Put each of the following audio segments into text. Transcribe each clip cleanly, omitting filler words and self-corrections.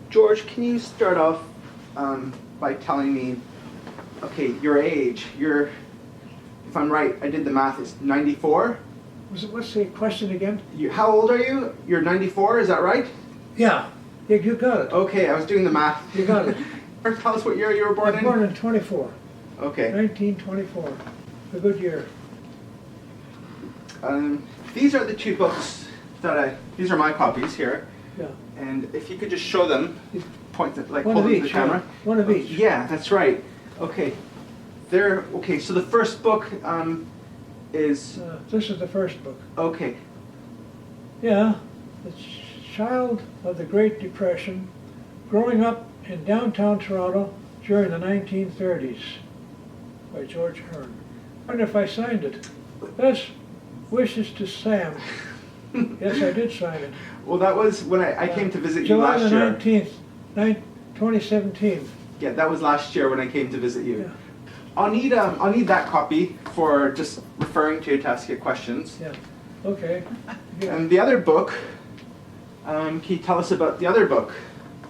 George, can you start off by telling me, okay, your age? You're, if I'm right, I did the math, it's 94? What's the question again? How old are you? You're 94, is that right? Yeah, you got it. Okay, I was doing the math. You got it. Tell us what year you were born I was in. born in 24. Okay. 1924. A good year. These are the two books these are my copies here. Yeah. And if you could just show them, point them, like One hold of them to each, the camera. yeah. One of each. Yeah, that's right. Okay. Okay, so the first book is... This is the first book. Okay. Yeah, the child of the Great Depression, growing up in downtown Toronto during the 1930s, by George Heron. I wonder if I signed it. Best wishes to Sam. Yes, I did sign it. Well, that was when I came to visit you July last the year. 19th, 2017. Yeah, that was last year when I came to visit you. Yeah. I'll need that copy for just referring to ask you questions. Yeah, okay. Yeah. And the other book, can you tell us about the other book?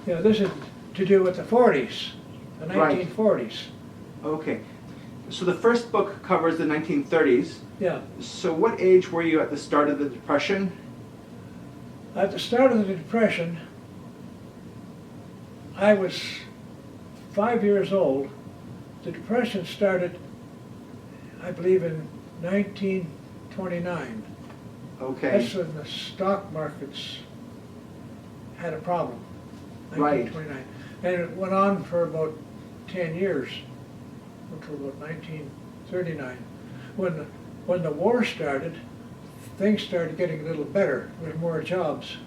Yeah, this is to do with the 40s, the 1940s. Okay. So the first book covers the 1930s. Yeah. So what age were you at the start of the Depression? At the start of the Depression, I was 5 years old. The Depression started, I believe, in 1929. Okay. That's when the stock markets had a problem, Right. 1929. And it went on for about 10 years, until about 1939. When the war started, things started getting a little better, with more jobs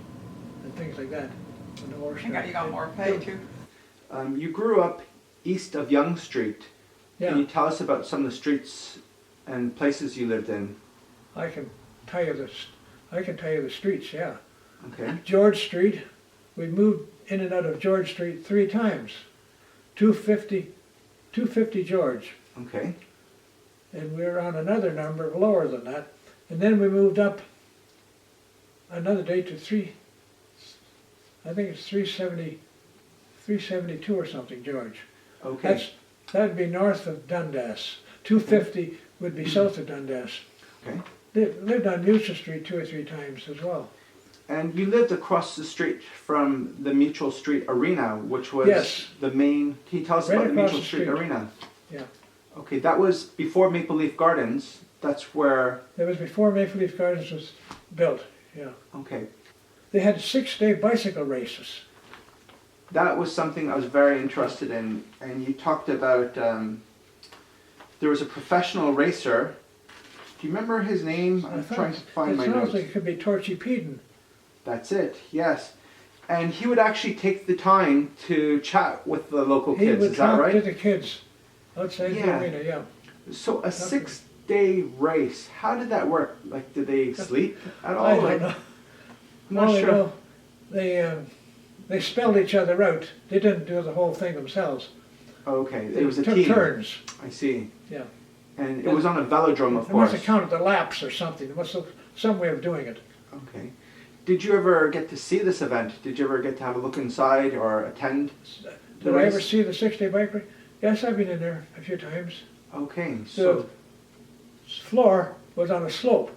and things like that. When the war started. You got more pay too. You grew up east of Yonge Street. Yeah. Can you tell us about some of the streets and places you lived in? I can tell you the streets, yeah. Okay. George Street, we moved in and out of George Street 3 times. 250 George. Okay. And we were on another number lower than that. And then we moved up another day to I think it's 372 or something, George. Okay. That'd be north of Dundas. 250 would be south of Dundas. Okay. Lived on Mutual Street 2 or 3 times as well. And you lived across the street from the Mutual Street Arena, which was Yes. the main... Can you tell us Right about the across Mutual the Street street. Arena? Yeah. Okay, that was before Maple Leaf Gardens. That's where... That was before Maple Leaf Gardens was built, yeah. Okay. They had 6-day bicycle races. That was something I was very interested in. And you talked about... there was a professional racer. Do you remember his name? I'm trying to find my notes. It notes. sounds like it could be Torchy Peden. That's it, yes. And he would actually take the time to chat with the local He kids, would is that talk right? to the kids outside Yeah. the arena, yeah. So a 6-day race, how did that work? Like, did they sleep at all? I don't Like, know. I'm not All I sure. know, they spelled each other out. They didn't do the whole thing themselves. Okay, They it was a took team. turns, I see. yeah. And it was on a velodrome, of They must have course. counted the laps or something. There must have some way of doing it. Okay. Did you ever get to see this event? Did you ever get to have a look inside or attend? Did I ever see the 6-day bike race? Yes, I've been in there a few times. Okay, The so, floor was on a slope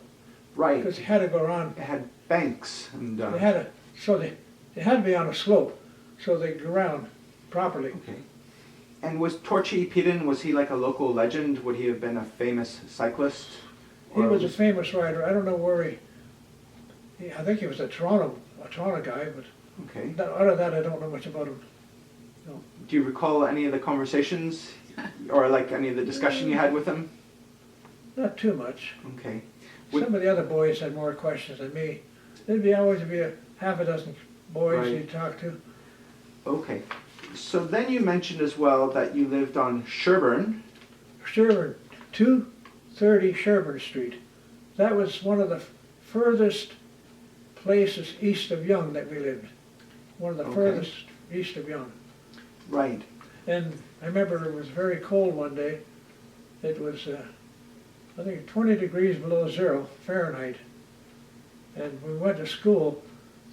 right, because you had to go around. it had banks and... They had to be on a slope so they could go around properly. Okay. And was Torchy Peden, was he like a local legend? Would he have been a famous cyclist? He Or was a famous rider. I don't know where I think he was a Toronto guy, but Okay. out of that I don't know much about him. No. Do you recall any of the conversations or like any of the discussion you had with him? Not too much. Okay. Some of the other boys had more questions than me. There'd always be a half a dozen boys Right. you'd talk to. Okay. So then you mentioned as well that you lived on Sherburne. Sherburne, 230 Sherburne Street. That was one of the furthest places east of Yonge that we lived. One of the Okay. furthest east of Yonge. Right. And I remember it was very cold one day. It was, I think, 20 degrees below zero Fahrenheit. And when we went to school,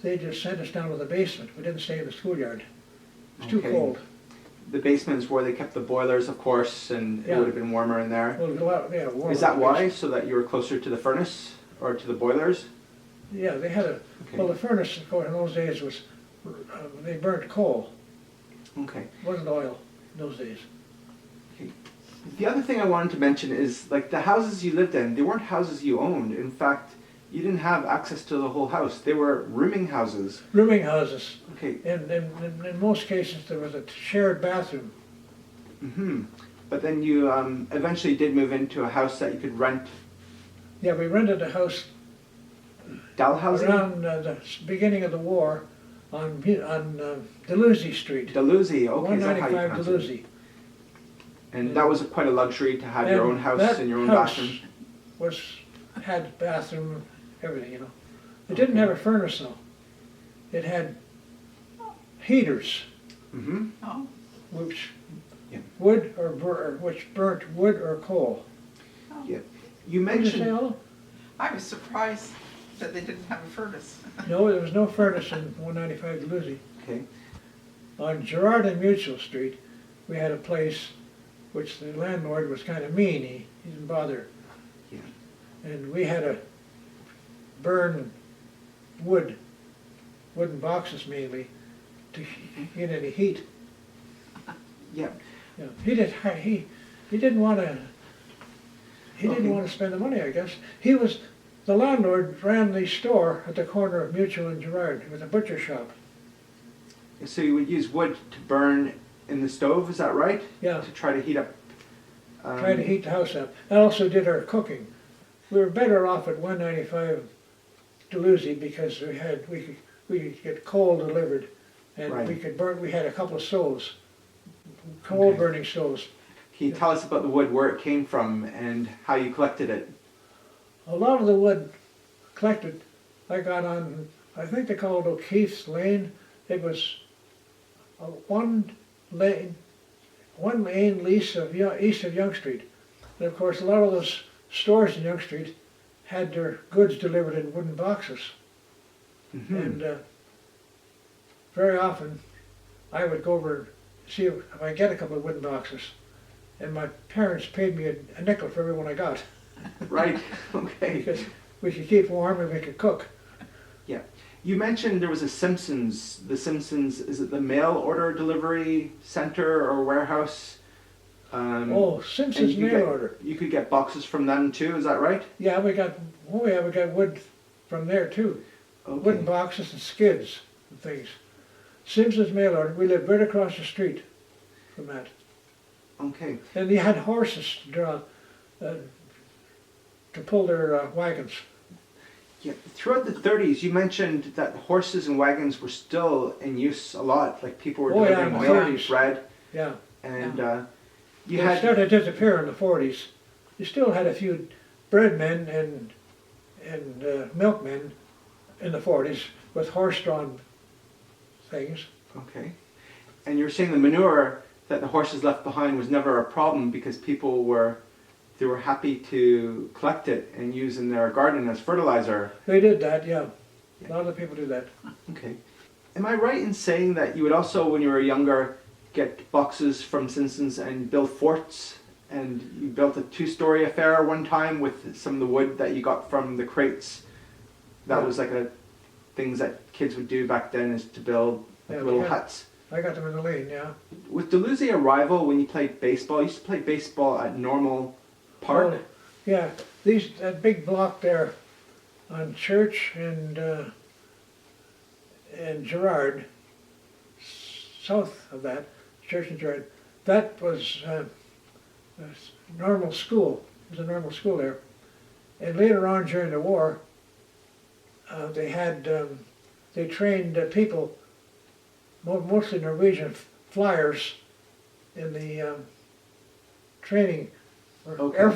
they just sent us down to the basement. We didn't stay in the schoolyard. It's too Okay. cold. The basement is where they kept the boilers, of course, and it Yeah. would have been warmer in there. Well, a lot, yeah, warmer Is that why? basement. So that you were closer to the furnace or to the boilers? Yeah, they had a, Okay. well, the furnace, of course, in those days was, they burnt coal. Okay. It wasn't oil in those days. The other thing I wanted to mention is, like, the houses you lived in, they weren't houses you owned. In fact, you didn't have access to the whole house. They were rooming houses. Rooming houses. Okay. In most cases, there was a shared bathroom. Mm-hmm. But then you eventually did move into a house that you could rent. Yeah, we rented a house Dalhousie? around the beginning of the war on Dalhousie Street. Dalhousie, okay, is that how you 195 pronounce it? Dalhousie. And that was quite a luxury to have your And own house that and your own house bathroom. had bathroom, everything, you know. It didn't have a furnace though. It had heaters, Mm-hmm. Oh, which Yeah. which burnt wood or coal. You What did you say, mentioned, Ella? I was surprised that they didn't have a furnace. No, there was no furnace in 195 Dalhousie. okay, On Gerard and Mutual Street, we had a place which the landlord was kind of mean. He didn't bother. Yeah. And we had to burn wooden boxes mainly, to get any heat. yeah, Yeah, he didn't want to. He didn't Okay. want to spend the money, I guess. The landlord ran the store at the corner of Mutual and Gerard. It was a butcher shop. so you would use wood to burn in the stove, is that right? Yeah, To try to heat up. trying to heat the house up. That also did our cooking. We were better off at 195 Dalhousie because we could get coal delivered, and Right. we could burn. We had a couple of stoves, coal Okay. burning stoves. Can you tell us about the wood, where it came from, and how you collected it? A lot of the wood collected, I got on, I think they called O'Keefe's Lane. It was a one lane east of Yonge Street. And of course, a lot of those stores in Yonge Street had their goods delivered in wooden boxes. Mm-hmm. And very often, I would go over and see if I get a couple of wooden boxes. And my parents paid me a nickel for every one I got, Right, okay. because we could keep warm and we could cook. You mentioned there was a Simpsons. The Simpsons, is it the mail order delivery center or warehouse? Oh, Simpson's and you mail get- order. You could get boxes from them too, is that right? Yeah, we got wood from there too. Okay. Wooden boxes and skids and things. Simpson's mail order. We lived right across the street from that. Okay. And they had horses to draw, to pull their wagons. Yeah. Throughout the 30s, you mentioned that horses and wagons were still in use a lot. Like people were Oh, yeah, delivering in the milk, 30s. bread, Yeah. and you They had. started to disappear in the 40s. You still had a few bread men and milkmen in the 40s with horse-drawn things. Okay. And you were saying the manure that the horses left behind was never a problem because people were happy to collect it and use in their garden as fertilizer. They did that, yeah. A lot of people do that. Okay. Am I right in saying that you would also, when you were younger, get boxes from Simpsons and build forts? And you built a 2-story affair one time with some of the wood that you got from the crates. That Yeah. was like things that kids would do back then, is to build like Yeah, little yeah. huts. I got them in the lane, yeah. Was Dalhousie a rival when you played baseball? You used to play baseball at Normal Park. Oh, yeah, that big block there on Church and Gerard, south of that, Church and Gerard, that was a normal school. It was a normal school there. And later on during the war, they trained people, mostly Norwegian flyers, in the training, or Okay. Air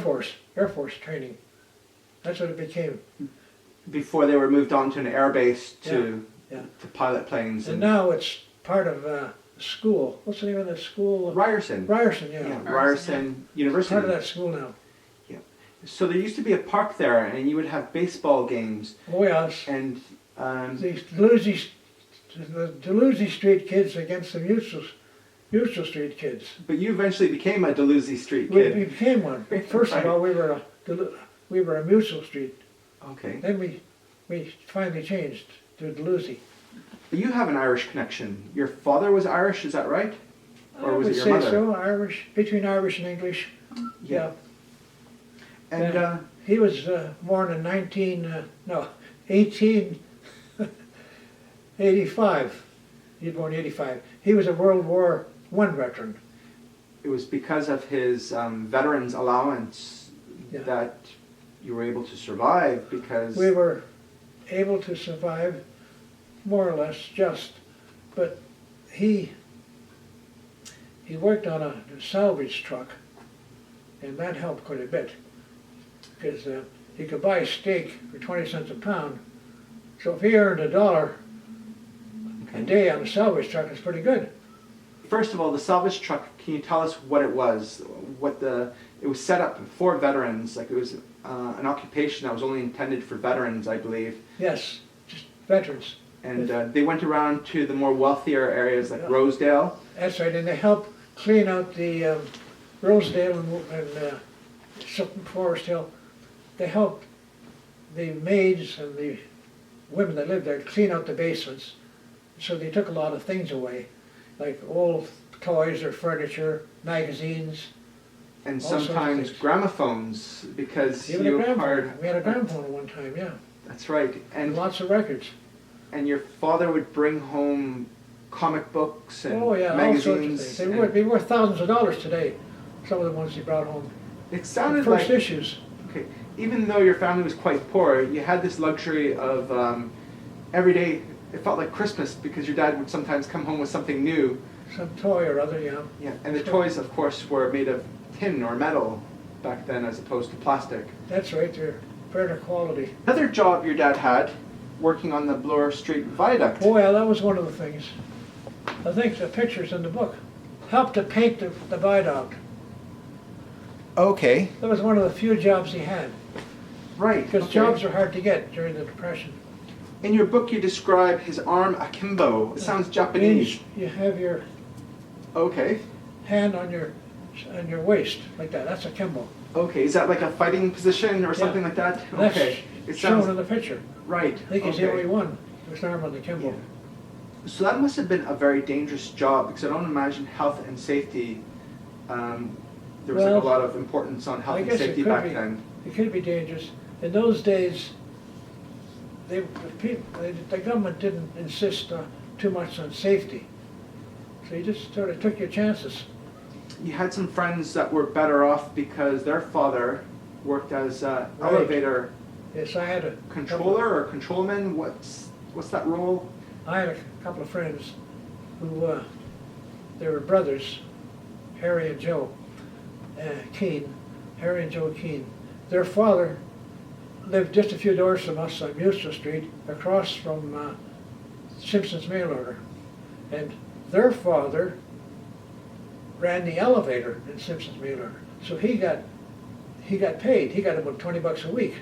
Force training. That's what it became. Before they were moved on to an air base to Yeah, yeah. to pilot planes. And now it's part of school. What's the name of the school? Ryerson. Ryerson, yeah. Yeah, Ryerson, Ryerson University. Part of that school now. So there used to be a park there, and you would have baseball games, Oh yes. and The Dalhousie Street kids against the Mutual Street kids. But you eventually became a Dalhousie Street We kid. became one. First of all, we were a Mutual Street. Okay. Then we finally changed to Dalhousie. But you have an Irish connection. Your father was Irish, is that right? Or was I it would your say mother? so. Irish, between Irish and English. Yeah. And He was born in 1885. He was born in 85. He was a World War I veteran. it was because of his veterans allowance Yeah. that you were able to survive because... We were able to survive more or less just, but he worked on a salvage truck, and that helped quite a bit because he could buy steak for 20 cents a pound. So if he earned $1 a day on a salvage truck, it's pretty good. First of all, the salvage truck, can you tell us what it was? It was set up for veterans, like it was an occupation that was only intended for veterans, I believe. Yes, just veterans. And they went around to the more wealthier areas like Yeah. Rosedale. That's right, and they helped clean out the Rosedale and Forest Hill. They helped the maids and the women that lived there clean out the basements. So they took a lot of things away, like old toys or furniture, magazines. And All sorts of sometimes things. gramophones, because Even a you gramophone. acquired... We had a gramophone at one time, yeah. That's right. And And lots of records. your father would bring home comic books and Oh yeah, all sorts of magazines. things. They and would be worth thousands of dollars today, some of the ones he brought home. It The sounded first like... issues. Okay, even though your family was quite poor, you had this luxury of every day, it felt like Christmas because your dad would sometimes come home with something new. Some toy or other, yeah. Yeah, and the Sure. toys, of course, were made of tin or metal back then as opposed to plastic. That's right, they're better quality. Another job your dad had, working on the Bloor Street Viaduct. Oh yeah, that was one of the things. I think the picture's in the book. Helped to paint the viaduct. Okay, That was one of the few jobs he had, right. because okay. jobs were hard to get during the Depression. In your book you describe his arm akimbo. It sounds Japanese. Means you have your Okay. hand on your waist, like that. That's a kimbo. Okay, is that like a fighting position or something like that? That's Okay. It shown in sounds... the picture. Right. I think he's the only one with an arm on the kimbo. Yeah. So that must have been a very dangerous job because I don't imagine health and safety, there was like Well, a lot of importance on health I and guess it safety could back be. then. It could be dangerous. In those days, the government didn't insist too much on safety. So you just sort of took your chances. You had some friends that were better off because their father worked as Right. elevator Yes, I had a controller or controlman. What's that role? I had a couple of friends who, they were brothers, Harry and Joe Keene, Harry and Joe Keene. Their father lived just a few doors from us on Mutual Street, across from Simpson's mail order. And their father ran the elevator in Simpson's mail order. So he got paid. He got about $20 a week,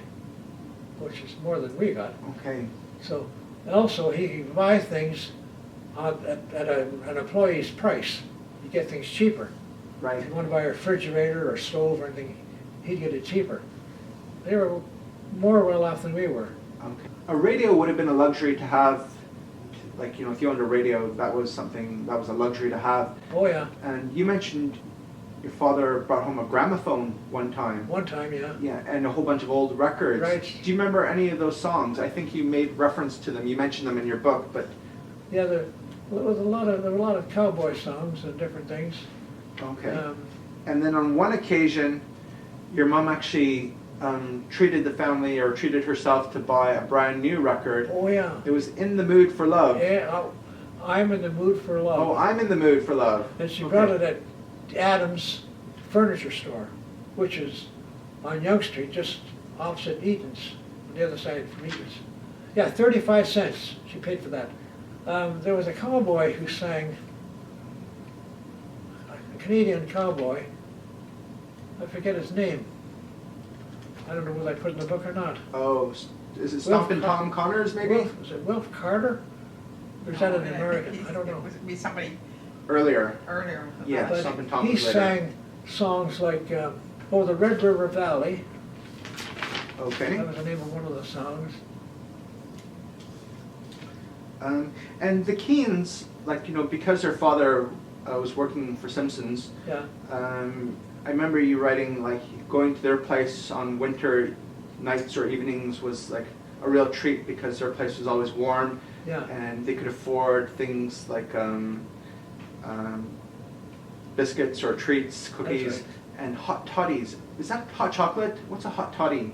which is more than we got. Okay. So also he could buy things at an employee's price. You get things cheaper. Right. If you want to buy a refrigerator or stove or anything, he'd get it cheaper. They were more well off than we were. Okay. A radio would have been a luxury to have. Like, if you owned a radio, that was something that was a luxury to have. Oh yeah, And you mentioned your father brought home a gramophone one time. one time, yeah. Yeah, and a whole bunch of old records. Right. Do you remember any of those songs? I think you made reference to them. You mentioned them in your book, but Yeah, there were a lot of cowboy songs and different things. okay. And then on one occasion, your mom actually treated the family or treated herself to buy a brand new record. Oh yeah. It was In the Mood for Love. Yeah, I'm in the mood for love. Oh, I'm in the mood for love. And she Okay. brought it at Adams Furniture Store, which is on Young Street, just opposite Eaton's, on the other side from Eaton's. Yeah, 35 cents she paid for that. There was a cowboy who sang, a Canadian cowboy, I forget his name. I don't know whether I put it in the book or not. Oh, is it Stompin' Tom Connors maybe? Wilf, is it Wilf Carter? Or is that an No, I think American? he's- I don't know. It would be somebody earlier. Earlier. Yeah, But Stomp and Tom he was later. sang songs like, the Red River Valley. Okay. That was the name of one of the songs. And the Keens, like, because their father was working for Simpsons, Yeah, I remember you writing, like, going to their place on winter nights or evenings was like a real treat because their place was always warm yeah. and they could afford things like biscuits or treats, cookies, right. and hot toddies. Is that hot chocolate? What's a hot toddy?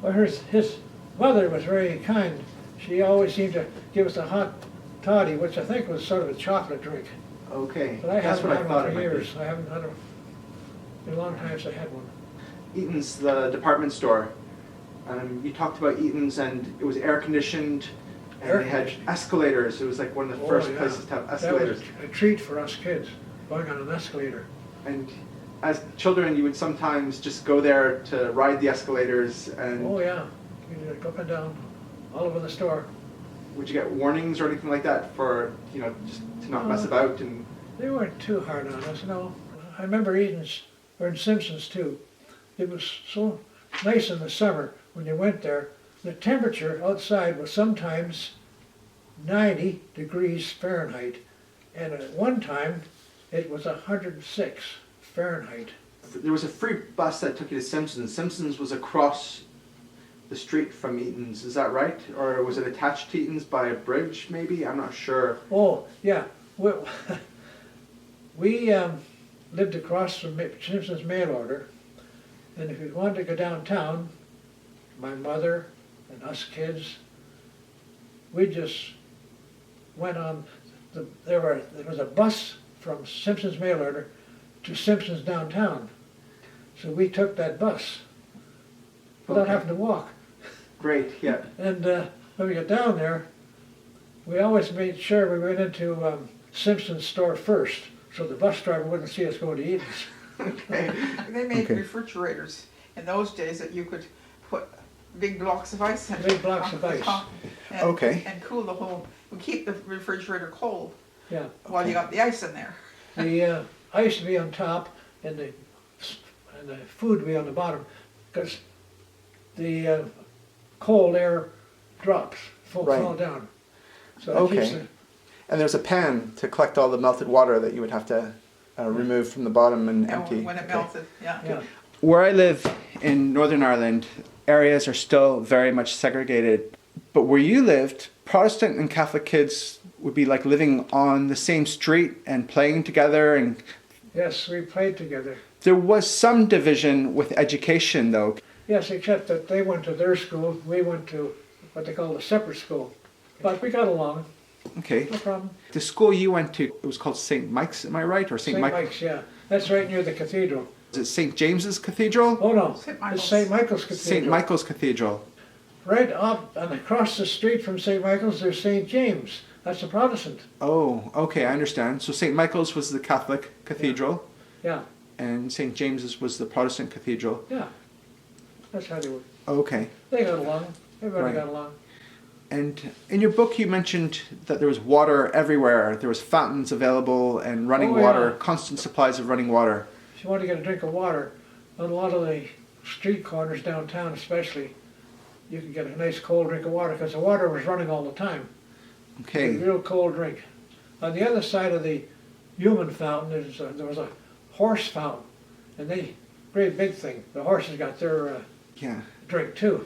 Well, his mother was very kind. She always seemed to give us a hot toddy, which I think was sort of a chocolate drink. Okay, But I that's haven't what I had thought one it for might years. I haven't had in a long time since I had one. be. Eaton's, the department store. You talked about Eaton's and it was air conditioned and Air they had conditioned. escalators. It was like one of the Oh, first yeah. places to have That escalators. was a treat for us kids, going on an escalator. And as children, you would sometimes just go there to ride the escalators. And Oh, yeah. You did go up and down, all over the store. would you get warnings or anything like that for, just to not mess Uh, about? And They weren't too hard on us, no. I remember Eaton's, or in Simpsons too. It was so nice in the summer when you went there. The temperature outside was sometimes 90 degrees Fahrenheit. And at one time, it was 106 Fahrenheit. there was a free bus that took you to Simpsons. Simpsons was across the street from Eaton's. Is that right? Or was it attached to Eaton's by a bridge? Maybe I'm not sure. Oh, yeah. We lived across from Simpson's mail order, and if you wanted to go downtown, my mother and us kids, we just went on. There was a bus from Simpson's mail order to Simpson's downtown, so we took that bus without Okay. having to walk. Great. Yeah. And when we got down there, we always made sure we went into Simpson's store first, so the bus driver wouldn't see us going to Eaton's. Okay. They made Okay. refrigerators in those days that you could put big blocks of ice in. Big blocks on of the ice. top and, Okay. And cool the whole, would keep the refrigerator cold Yeah, while you got the ice in there. the ice would be on top and the food would be on the bottom, because the cold air drops, fall Right. down. So it keeps Okay. And there's a pan to collect all the melted water that you would have to remove from the bottom and Yeah, empty. when it Okay. melted, yeah. yeah. Where I live in Northern Ireland, areas are still very much segregated. But where you lived, Protestant and Catholic kids would be like living on the same street and playing together. And Yes, we played together. there was some division with education, though. Yes, except that they went to their school, we went to what they call a separate school. But we got along, Okay. no problem. The school you went to, it was called St. Mike's, am I right? Or St. St. Mike's? Mike's, yeah. That's right near the cathedral. Is it St. James's Cathedral? Oh no, St. it's Michael's. St. Michael's Cathedral. St. Michael's Cathedral. Right up and across the street from St. Michael's, there's St. James. That's a Protestant. Oh, okay, I understand. So St. Michael's was the Catholic cathedral, Yeah, and St. James's was the Protestant cathedral. yeah. That's how they were. Okay. They got along. Everybody Right. got along. And in your book, you mentioned that there was water everywhere. There was fountains available and running Oh, yeah. water, constant supplies of running water. If you want to get a drink of water, on a lot of the street corners downtown especially, you can get a nice cold drink of water because the water was running all the time. A Okay. real cold drink. On the other side of the human fountain, there was a horse fountain, and great big thing. The horses got their Yeah. drink too.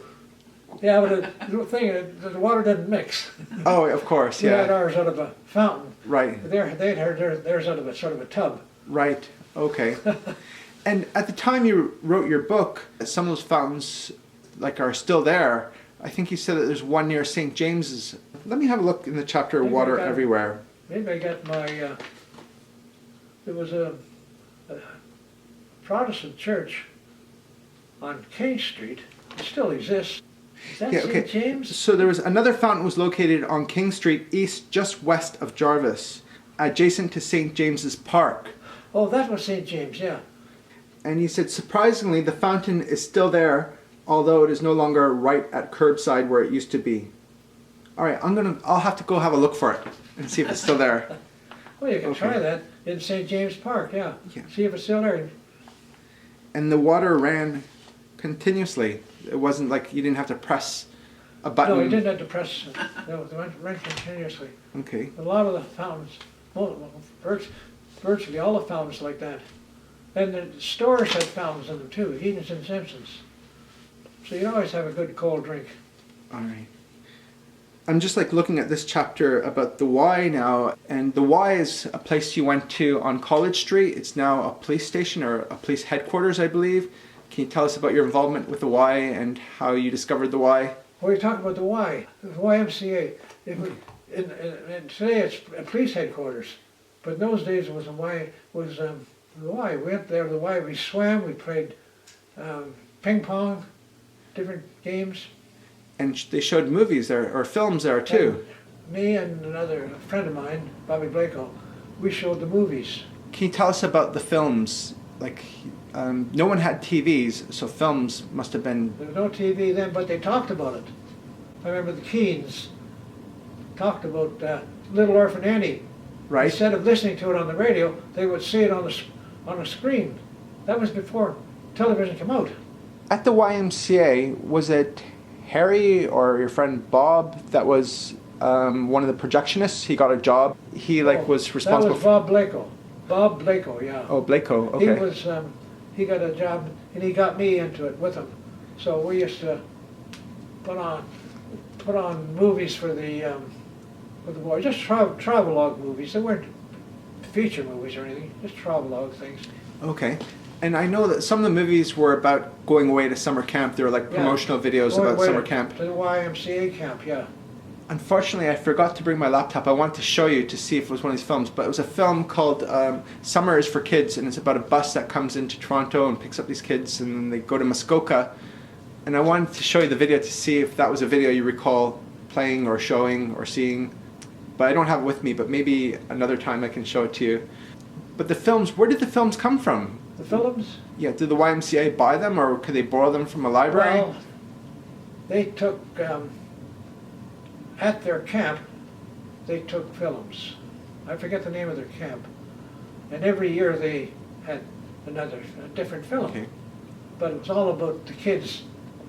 Yeah, but the thing, the water didn't mix. Oh, of course. We had Yeah. ours out of a fountain. Right. They'd had theirs out of a sort of a tub. Right. Okay. And at the time you wrote your book, some of those fountains are still there. I think you said that there's one near St. James's. Let me have a look in the chapter Maybe Water I got it. Everywhere. Maybe I got my, there was a Protestant church on King Street. It still exists. Is that Yeah, St. okay. James? So there was another fountain was located on King Street East, just west of Jarvis, adjacent to St. James's Park. Oh, that was St. James, yeah. And he said, surprisingly, the fountain is still there, although it is no longer right at curbside where it used to be. All right, I'll have to go have a look for it and see if it's still there. Well, you can Okay. try that in St. James Park, yeah. Yeah. See if it's still there. And the water ran continuously. It wasn't like you didn't have to press a button. No, you didn't have to press it. No, it ran continuously. Okay. A lot of the fountains, virtually all the fountains like that. And the stores had fountains in them too, Eden's and Simpson's. So you'd always have a good cold drink. All right. I'm just like looking at this chapter about the Y now, and the Y is a place you went to on College Street. It's now a police station or a police headquarters, I believe. Can you tell us about your involvement with the Y and how you discovered the Y? Well, you talk about the Y, the YMCA. And today it's a police headquarters, but in those days it was the Y. The Y. We went there. The Y. We swam. We played ping pong, different games. And they showed movies there, or films there too. And me and another friend of mine, Bobby Blako, we showed the movies. Can you tell us about the films? Like, no one had TVs, so films must have been... There was no TV then, but they talked about it. I remember the Keens talked about Little Orphan Annie. Right? Instead of listening to it on the radio, they would see it on a screen. That was before television came out. At the YMCA, was it Harry or your friend Bob that was one of the projectionists? He got a job. He was responsible. That was Bob Blako. Bob Blako, yeah. Oh, Blako. Okay. He got a job, and he got me into it with him. So we used to put on movies for the boys, just travelogue movies. They weren't feature movies or anything, just travelogue things. Okay. And I know that some of the movies were about going away to summer camp. They were like promotional videos Going about away summer camp. to the YMCA camp, yeah. Unfortunately, I forgot to bring my laptop. I wanted to show you to see if it was one of these films, but it was a film called Summer is for Kids, and it's about a bus that comes into Toronto and picks up these kids, and then they go to Muskoka. And I wanted to show you the video to see if that was a video you recall playing or showing or seeing. But I don't have it with me, but maybe another time I can show it to you. But the films, where did the films come from? The films? Yeah, did the YMCA buy them, or could they borrow them from a library? Well, they took, at their camp, they took films. I forget the name of their camp. And every year they had a different film. Okay. But it was all about the kids,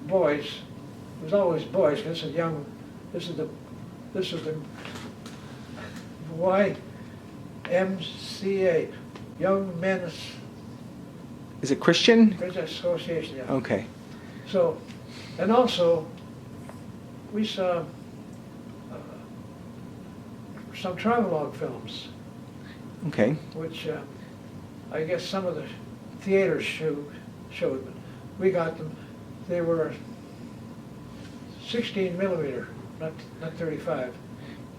boys. It was always boys. This is the YMCA, Young Men's Is it Christian? Association, yeah. Okay. So, and also, we saw some travelogue films, Okay. which I guess some of the theaters showed, but we got them. They were 16 millimeter, not 35.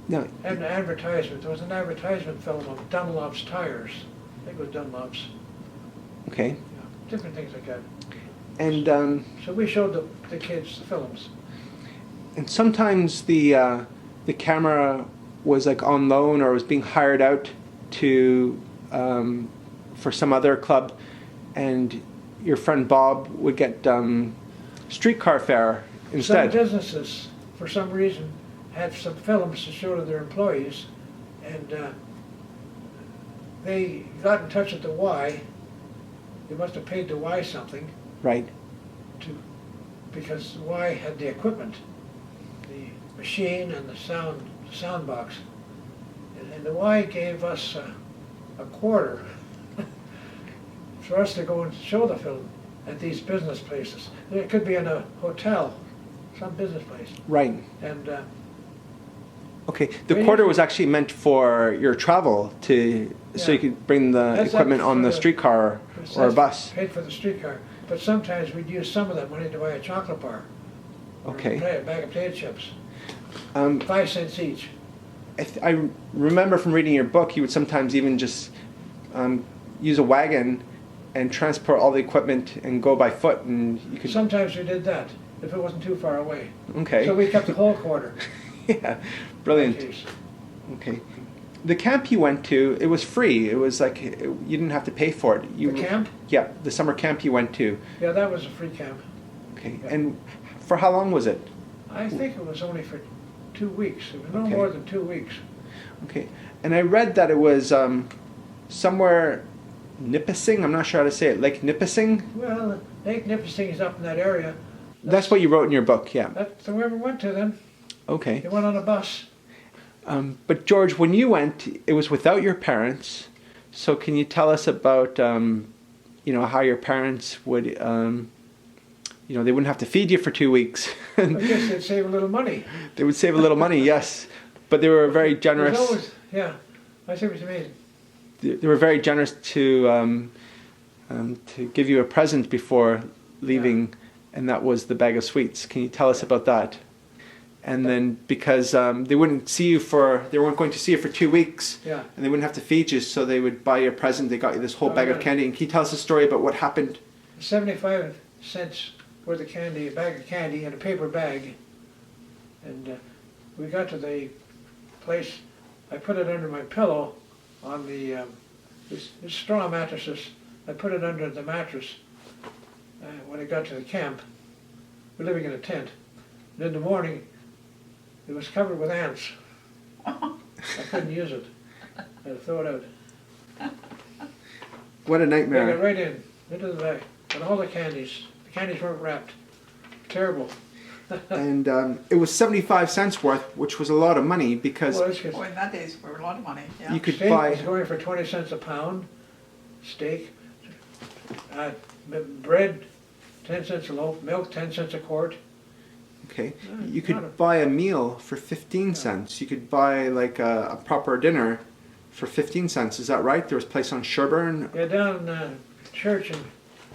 No. And an advertisement. There was an advertisement film of Dunlop's tires. I think it was Dunlop's. Okay. Yeah, different things like that. And So we showed the kids the films. and sometimes the camera was like on loan or was being hired out to for some other club, and your friend Bob would get streetcar fare instead. Some businesses, for some reason, had some films to show to their employees, and they got in touch with the Y. They must have paid the Y something Right. because the Y had the equipment, the machine and the sound box, and the Y gave us a quarter for us to go and show the film at these business places. It could be in a hotel, some business place, Right. and. Okay. The quarter was actually meant for your travel so Yeah. you could bring the That's equipment up on for the the- streetcar or a bus. Paid for the streetcar, but sometimes we'd use some of that money to buy a chocolate bar. Or Okay. a bag of potato chips, Um, 5 cents each. I remember from reading your book, you would sometimes even just use a wagon and transport all the equipment and go by foot, and you could. Sometimes we did that, if it wasn't too far away. Okay. So we kept the whole quarter. Yeah, brilliant. Jeez. Okay. The camp you went to, it was free. It was like you didn't have to pay for it. The camp? Yeah, the summer camp you went to. Yeah, that was a free camp. Okay. Yeah. And for how long was it? I think it was only for 2 weeks. It was no Okay. more than 2 weeks. Okay. And I read that it was somewhere Nipissing. I'm not sure how to say it. Lake Nipissing. Well, Lake Nipissing is up in that area. That's what you wrote in your book, yeah. That's where we went to then. Okay. They went on a bus. But George, when you went, it was without your parents. So can you tell us about, how your parents would, they wouldn't have to feed you for 2 weeks. I guess they'd save a little money. They would save a little money, yes. But they were very generous. There's always, yeah, I see what you mean. They were very generous to give you a present before leaving, and that was the bag of sweets. Can you tell us about that? And then because they weren't going to see you for 2 weeks, Yeah. and they wouldn't have to feed you, so they would buy you a present. They got you this whole bag of candy. And can you tell us a story about what happened? 75 cents worth of candy, a bag of candy in a paper bag. And we got to the place, I put it under my pillow on the this straw mattresses. I put it under the mattress when I got to the camp. We're living in a tent. And in the morning, it was covered with ants. I couldn't use it. I had to throw it out. What a They got nightmare. right into the bag. And all the candies weren't wrapped. Terrible. And it was 75 cents worth, which was a lot of money because Well, it's 'cause Oh, in that days, were a lot of money, yeah. you could steak buy... was going for 20 cents a pound. Steak. Bread, 10 cents a loaf. Milk, 10 cents a quart. Okay, Yeah, you not could a- buy a meal for 15 cents. You could buy like a proper dinner for 15 cents. Is that right? There was a place on Sherburne. Yeah, down Church and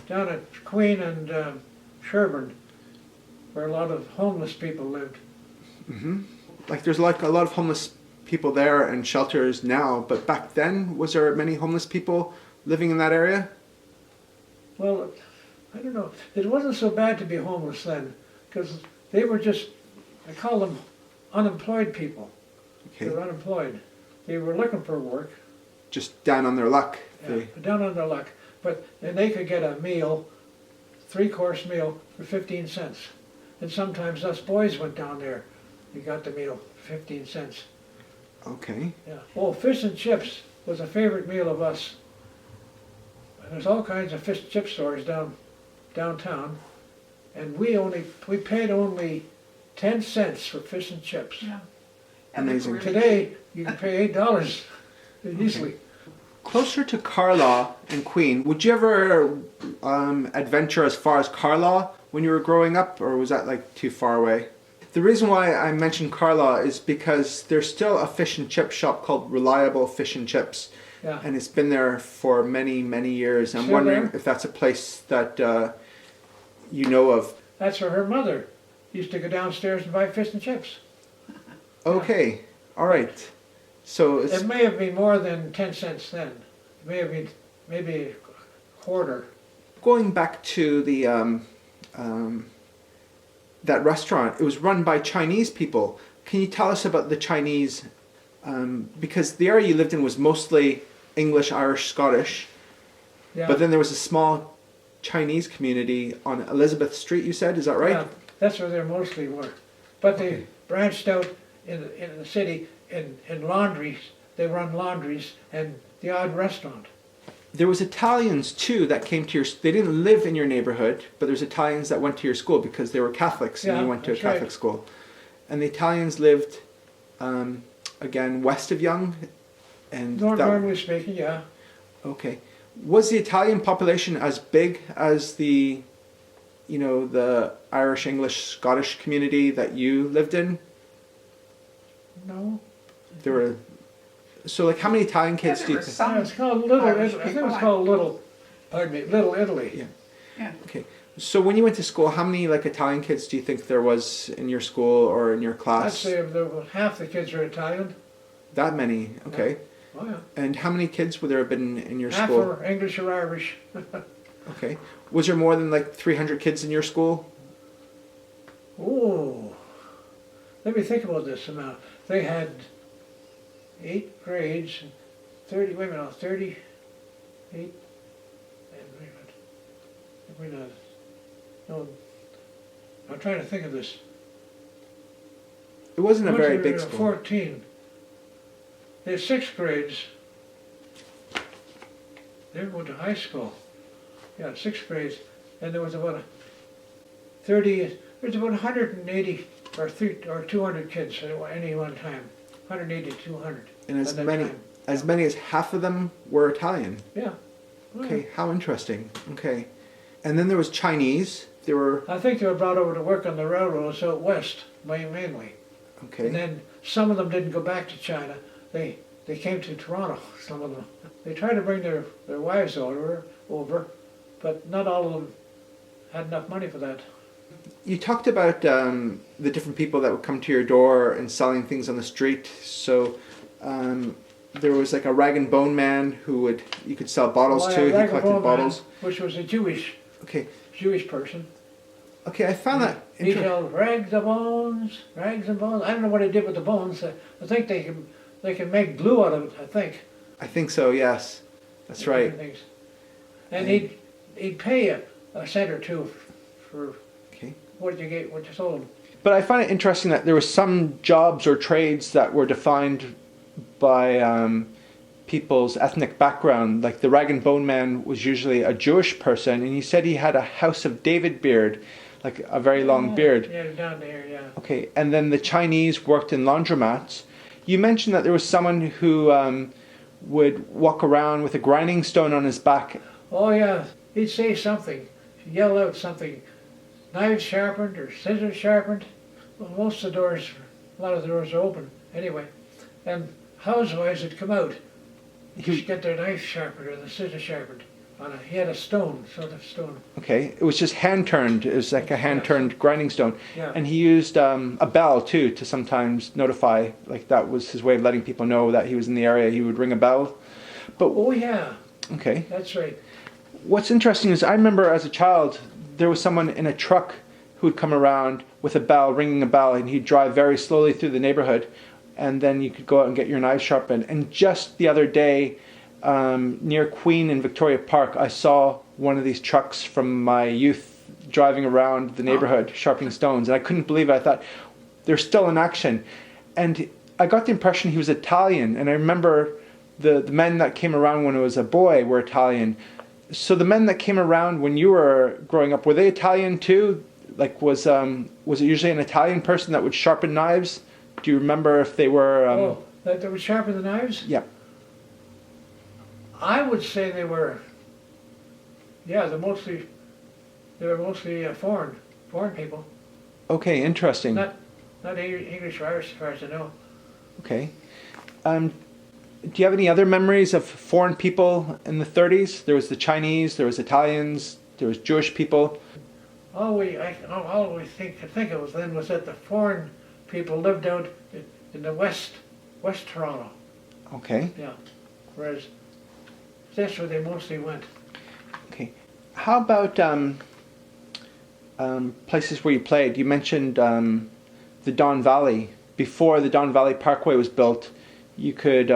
down at Queen and Sherburne, where a lot of homeless people lived. Like there's like a lot of homeless people there and shelters now, but back then, was there many homeless people living in that area? Well, I don't know. It wasn't so bad to be homeless then, because they were just, I call them unemployed people. They Okay, were unemployed. They were looking for work, just down on their luck. down on their luck. And they could get a meal, 3-course meal, for 15 cents. And sometimes us boys went down there. We got the meal for 15 cents. Okay, Yeah. Oh, fish and chips was a favorite meal of us. And there's all kinds of fish and chip stores downtown. And we paid only 10 cents for fish and chips. Yeah. And they were Amazing. really Today, you can pay $8 easily. closer to Carlaw and Queen, would you ever adventure as far as Carlaw when you were growing up, or was that like too far away? The reason why I mentioned Carlaw is because there's still a fish and chip shop called Reliable Fish and Chips, Yeah. and it's been there for many, many years. I'm Still wondering there? if that's a place that you know of. That's where her mother used to go downstairs and buy fish and chips. Okay, all right. So it's, It may have been more than 10 cents then. It may have been maybe a quarter. going back to the that restaurant, it was run by Chinese people. Can you tell us about the Chinese? Because the area you lived in was mostly English, Irish, Scottish, Yeah. but then there was a small Chinese community on Elizabeth Street. You said, is that right? Yeah, that's where they mostly were. But they branched out in the city in laundries. They run laundries and the odd restaurant. There was Italians too that came to your. They didn't live in your neighborhood, but there's Italians that went to your school because they were Catholics and Yeah, you went to a that's right. Catholic school. And the Italians lived, again, west of Yonge, and Normally speaking, yeah. okay. Was the Italian population as big as the Irish, English, Scottish community that you lived in? No. There were. So, like, how many Italian kids there do you were think? some It's called Little Irish Italy. I think people, it's called Little Italy. Yeah. Yeah. Okay. So, when you went to school, how many like Italian kids do you think there was in your school or in your I'd class? say half the kids are Italian. That many. Okay. Oh yeah. And how many kids would there have been in your Half school? are English or Irish. Okay. Was there more than like 300 kids in your school? Oh, let me think about this amount. They had 8 grades, 30. Wait a minute, 38. And wait a minute. No, I'm trying to think of this. It wasn't a Must very have big been school. 14. there's 6 grades. They went to high school. Yeah, 6 grades. And there was about 180 or 200 kids at any one time. 180 to 200. And at that time. as many as half of them were Italian. Yeah. Okay, how interesting. Okay. And then there was Chinese. There were, I think they were brought over to work on the railroads out west, mainly. okay. And then some of them didn't go back to China. They came to Toronto, some of them. They tried to bring their wives over, but not all of them had enough money for that. You talked about the different people that would come to your door and selling things on the street. So there was like a rag and bone man who you could sell bottles to. He collected bottles. Which was a Jewish person. Okay, I found that He held rags and bones. I don't know what he did with the bones. I think they can make glue out of it, I think. I think so, yes. That's right. And he'd pay a cent or two for what you sold him. But I find it interesting that there were some jobs or trades that were defined by people's ethnic background. Like the rag and bone man was usually a Jewish person, and he said he had a House of David beard, like a very long beard. Yeah, down there, yeah. Okay, and then the Chinese worked in laundromats. You mentioned that there was someone who would walk around with a grinding stone on his back. Oh yeah, he'd say something, yell out something, knives sharpened or scissors sharpened. Well, most of the doors, a lot of the doors are open anyway. And housewives would come out to get their knife sharpened or the scissors sharpened. He had a stone, sort of stone. Okay, it was just hand turned. It was like a hand turned grinding stone. Yeah. And he used a bell too to sometimes notify. Like that was his way of letting people know that he was in the area. He would ring a bell. But oh yeah. Okay. That's right. What's interesting is I remember as a child there was someone in a truck who would come around with a bell, ringing a bell, and he'd drive very slowly through the neighborhood, and then you could go out and get your knives sharpened. And just the other day, near Queen and Victoria Park, I saw one of these trucks from my youth driving around the neighborhood sharpening stones, and I couldn't believe it. I thought, they're still in action. And I got the impression he was Italian, and I remember the men that came around when I was a boy were Italian. So the men that came around when you were growing up, were they Italian too? Like was it usually an Italian person that would sharpen knives? Do you remember if they were... that they would sharpen the knives? Yeah. I would say they were, yeah, they were mostly foreign people. Okay, interesting. Not English or Irish as far as I know. Okay. Do you have any other memories of foreign people in the 30s? There was the Chinese, there was Italians, there was Jewish people. All we could think of then was that the foreign people lived out in the West Toronto. Okay. Yeah. Whereas that's where they mostly went. Okay. How about places where you played? You mentioned the Don Valley. Before the Don Valley Parkway was built, you could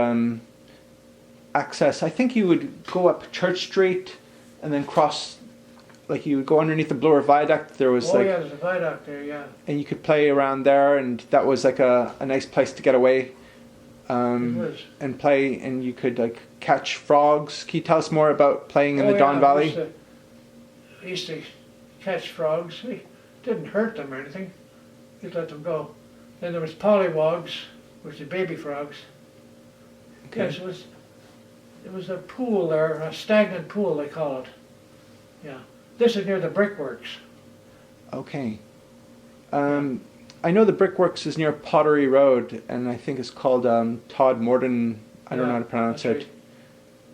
access, I think you would go up Church Street and then cross, like you would go underneath the Bloor Viaduct. There was yeah, there's a viaduct there, yeah. And you could play around there, and that was like a nice place to get away. It was. And play, and you could like catch frogs. Can you tell us more about playing in the Don Valley? We used to catch frogs. We didn't hurt them or anything. Just let them go. Then there was pollywogs, which are baby frogs. Okay. Yes, it was a pool there, a stagnant pool they call it. Yeah. This is near the brickworks. Okay. I know the brickworks is near Pottery Road, and I think it's called Todd Morden. I don't know how to pronounce it.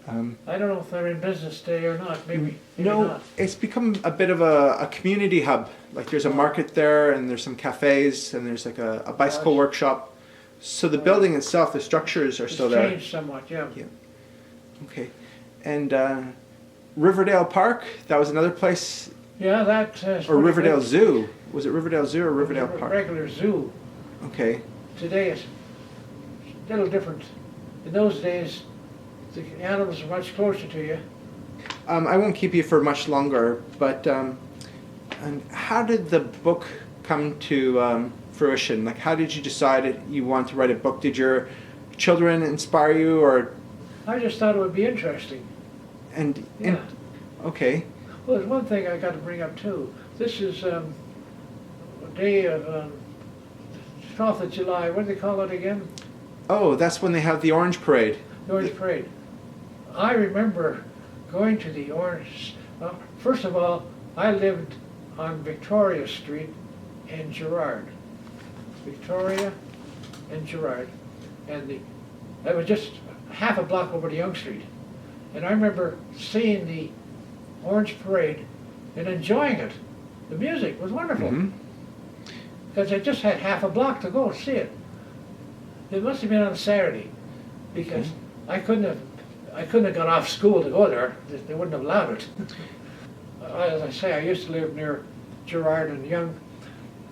Right. I don't know if they're in business today or not. Maybe no, not. It's become a bit of a community hub. Like there's a market there, and there's some cafes, and there's like a bicycle workshop. So the building itself, the structures are still there. It's changed somewhat, yeah. Okay. And Riverdale Park, that was another place. Yeah, that... or Riverdale Zoo. Was it Riverdale Zoo or Riverdale Park? Regular zoo. Okay. Today it's a little different. In those days, the animals are much closer to you. I won't keep you for much longer, but and how did the book come to fruition? Like, how did you decide you want to write a book? Did your children inspire you, or I just thought it would be interesting. and okay. Well, there's one thing I got to bring up too. This is a day of 12th of July. What do they call it again? Oh, that's when they have the Orange Parade. The Orange Parade. I remember going to the Orange. First of all, I lived on Victoria Street in Girard. Victoria and Girard, and that was just half a block over to Yonge Street. And I remember seeing the Orange Parade and enjoying it. The music was wonderful. Because I just had half a block to go see it. It must have been on a Saturday, because I couldn't have got off school to go there. They wouldn't have allowed it. As I say, I used to live near Girard and Yonge.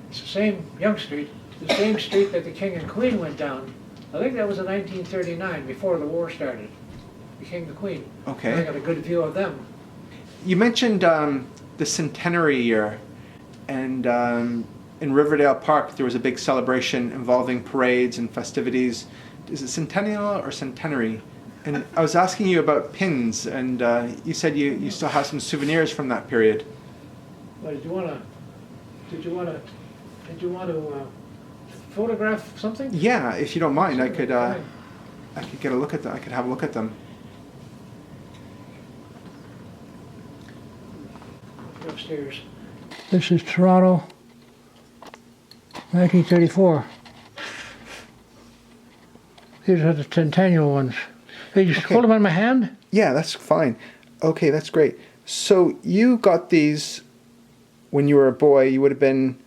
It's the same Yonge Street, the same street that the King and Queen went down. I think that was in 1939, before the war started. The King and the Queen. Okay. And I got a good view of them. You mentioned the centenary year, and in Riverdale Park there was a big celebration involving parades and festivities. Is it centennial or centenary? And I was asking you about pins, and you said you still have some souvenirs from that period. Well, did you want to photograph something? Yeah, if you don't mind, I could Fine. get a look at them. I could have a look at them. Upstairs. This is Toronto, 1934. These are the centennial ones. Hey, just hold them in my hand? Yeah, that's fine. Okay, that's great. So you got these when you were a boy. You would have been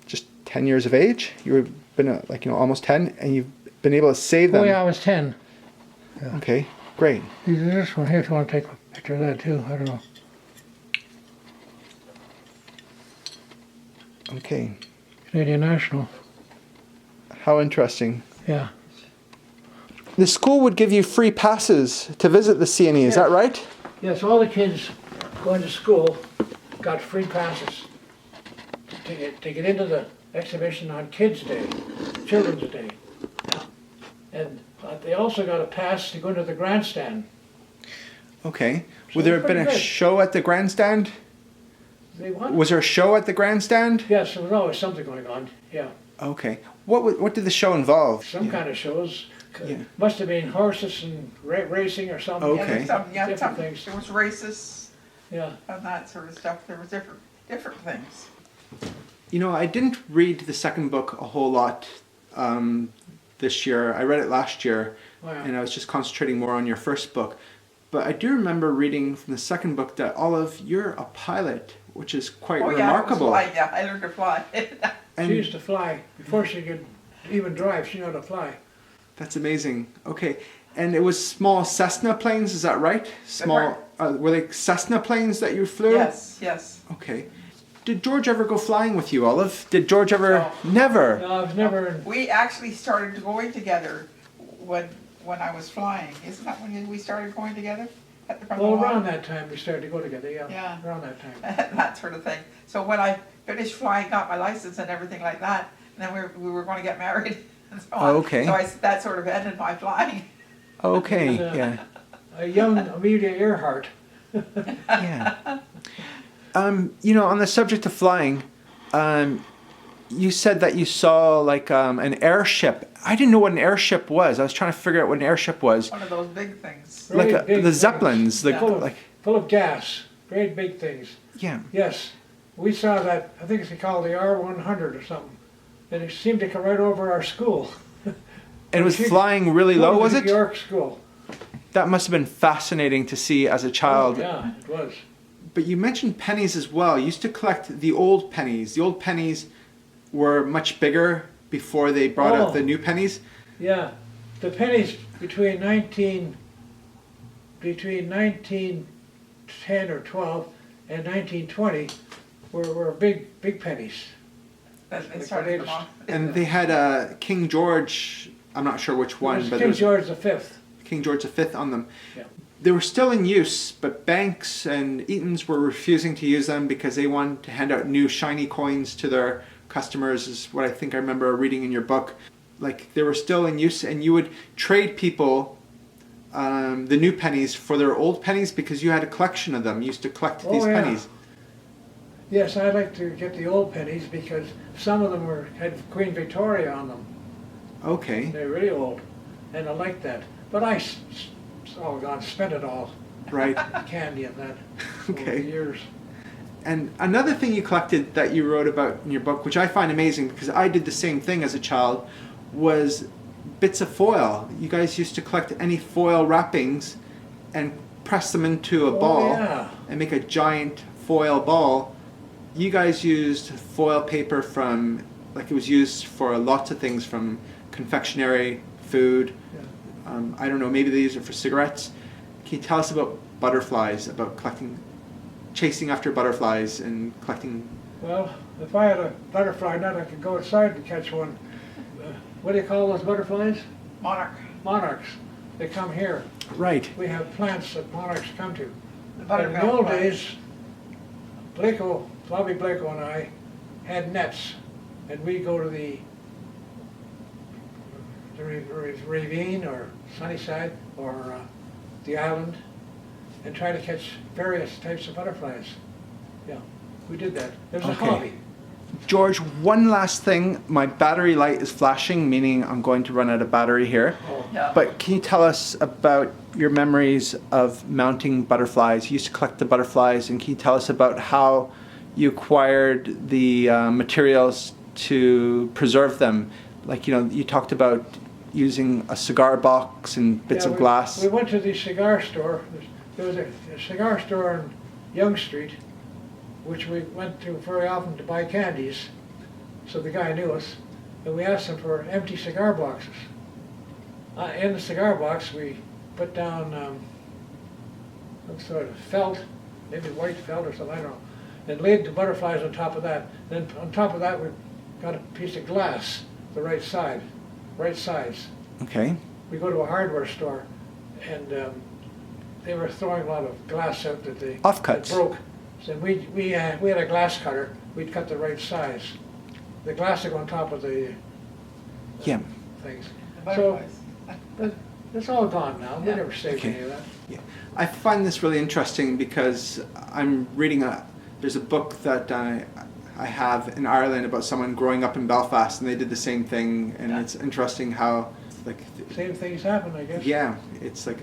just 10 years of age. You would have been almost 10, and you've been able to save them. Oh yeah, I was 10. Yeah. Okay, great. This one here, if you want to take a picture of that too, I don't know. Okay. Canadian National. How interesting. Yeah. The school would give you free passes to visit the CNE, is that right? Yes, all the kids going to school got free passes to get into the exhibition on Kids Day, Children's Day. And they also got a pass to go into the grandstand. Okay. So Would there have pretty been a good. show at the grandstand? They what? Was there a show at the grandstand? Yes, there was always something going on, yeah. Okay. What did the show involve? Some kind of shows. Yeah. Must have been horses and racing or something. Okay. Different things. There was races Yeah. and that sort of stuff. There was different things. I didn't read the second book a whole lot this year. I read it last year, Oh, yeah. and I was just concentrating more on your first book. But I do remember reading from the second book that Olive, you're a pilot, which is quite remarkable. Yeah, I learned to fly. And She used to fly. Before she could even drive, she knew how to fly. that's amazing. Okay, and it was small Cessna planes, is that right? Small. Were they Cessna planes that you flew? Yes. Okay. Did George ever go flying with you, Olive? Did George ever? No. Never. No, I was never. We actually started going together when I was flying. Isn't that when we started going together? Well, around that time we started to go together. Yeah. Yeah. Around that time. that sort of thing. So when I finished flying, got my license and everything like that, and then we were going to get married and so on. Oh, okay. So that sort of ended my flying. Okay. Yeah. Yeah. A young Amelia Earhart. Yeah. On the subject of flying, you said that you saw like an airship. I didn't know what an airship was. I was trying to figure out what an airship was. One of those big things. Like Very big the things. Zeppelins. Full of gas. Great big things. Yeah. Yes. We saw that, I think it's called the R100 or something. And it seemed to come right over our school. And it was flying really low, was it? New York school. That must have been fascinating to see as a child. Oh, yeah, it was. But you mentioned pennies as well. You used to collect the old pennies. The old pennies were much bigger before they brought out the new pennies. Yeah. The pennies between 1910 or 12 and 1920 were big pennies. They started to come on. And they had King George, I'm not sure which one, but King there was George V. King George V on them. Yeah. They were still in use, but banks and Eaton's were refusing to use them because they wanted to hand out new shiny coins to their customers, is what I think I remember reading in your book. like they were still in use, and you would trade people the new pennies for their old pennies because you had a collection of them. You used to collect these yeah. pennies. Yes, I like to get the old pennies because some of them had Queen Victoria on them. Okay. They're really old, and I like that. But oh God, spent it all. Right. Candy and that Okay. over the years. And another thing you collected that you wrote about in your book, which I find amazing because I did the same thing as a child, was bits of foil. You guys used to collect any foil wrappings and press them into a ball yeah. and make a giant foil ball. You guys used foil paper from, like it was used for lots of things, from confectionery, food. Yeah. I don't know, maybe they use it for cigarettes. Can you tell us about butterflies, about chasing after butterflies and collecting? Well, if I had a butterfly net, I could go outside and catch one. What do you call those butterflies? Monarch. Monarchs. They come here. Right. We have plants that monarchs come to. The In buttermilk the old plant. days, Bobby Blako and I had nets, and we'd go to the ravine or Sunnyside or the island and try to catch various types of butterflies. Yeah, we did that. It was a Okay. hobby. George, one last thing. My battery light is flashing, meaning I'm going to run out of battery here. Oh. Yeah. But can you tell us about your memories of mounting butterflies? You used to collect the butterflies, and can you tell us about how you acquired the materials to preserve them? Like, you know, you talked about using a cigar box and bits of glass. We went to the cigar store. There was a cigar store on Yonge Street, which we went to very often to buy candies. So the guy knew us, and we asked him for empty cigar boxes. In the cigar box, we put down some sort of felt, maybe white felt or something, I don't know, and laid the butterflies on top of that. Then on top of that, we got a piece of glass, the right size. Okay. We go to a hardware store, and they were throwing a lot of glass out that they Offcuts. that broke. So we had a glass cutter. We'd cut the right size. The glass would go on top of the Yeah. things. The So butterflies. but it's all gone now. We Yeah. never saved Okay. any of that. Yeah. I find this really interesting because I'm reading there's a book that I have in Ireland about someone growing up in Belfast, and they did the same thing, and Yeah. it's interesting how, like, Same things happen, I guess. yeah, it's like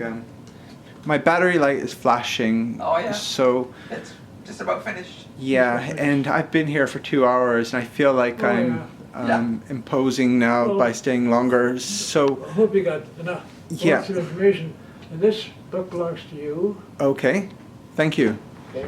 my battery light is flashing. Oh, yeah. So It's just about finished. yeah, and I've been here for 2 hours, and I feel like Oh, I'm yeah. imposing now Well- by staying longer. So I hope you got enough Yeah. lots of information. And this book belongs to you. okay, thank you. Okay.